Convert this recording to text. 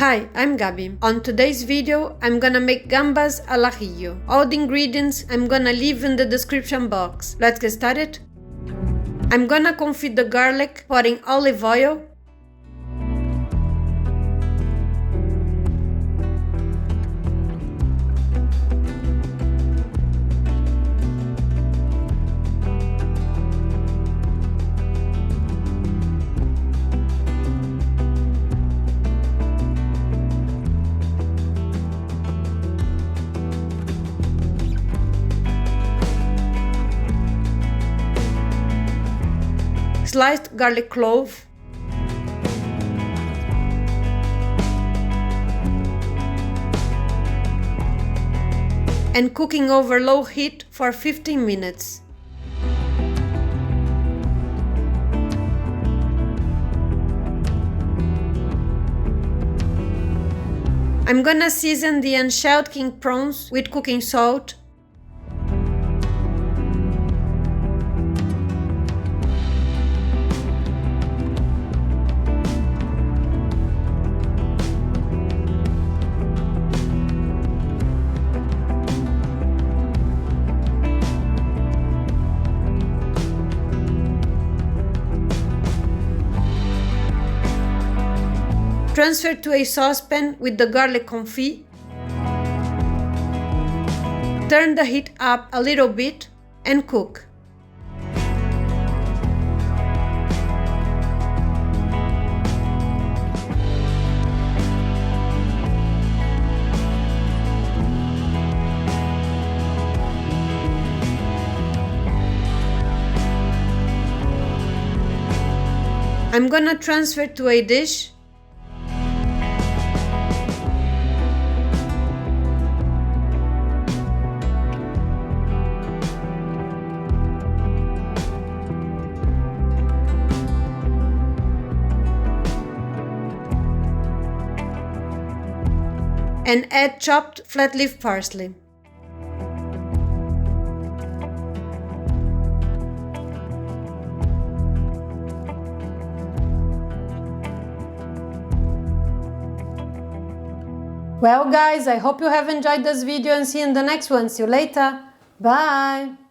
Hi, I'm Gabi. On today's video, I'm gonna make gambas al ajillo. All the ingredients I'm gonna leave in the description box. Let's get started. I'm gonna confit the garlic, pouring olive oil, sliced garlic clove, and cooking over low heat for 15 minutes. I'm gonna season the unshelled king prawns with cooking salt, transfer to a saucepan with the garlic confit, turn the heat up a little bit and cook. I'm gonna transfer to a dish. And add chopped flat leaf parsley. Well guys, I hope you have enjoyed this video and see you in the next one. See you later. Bye!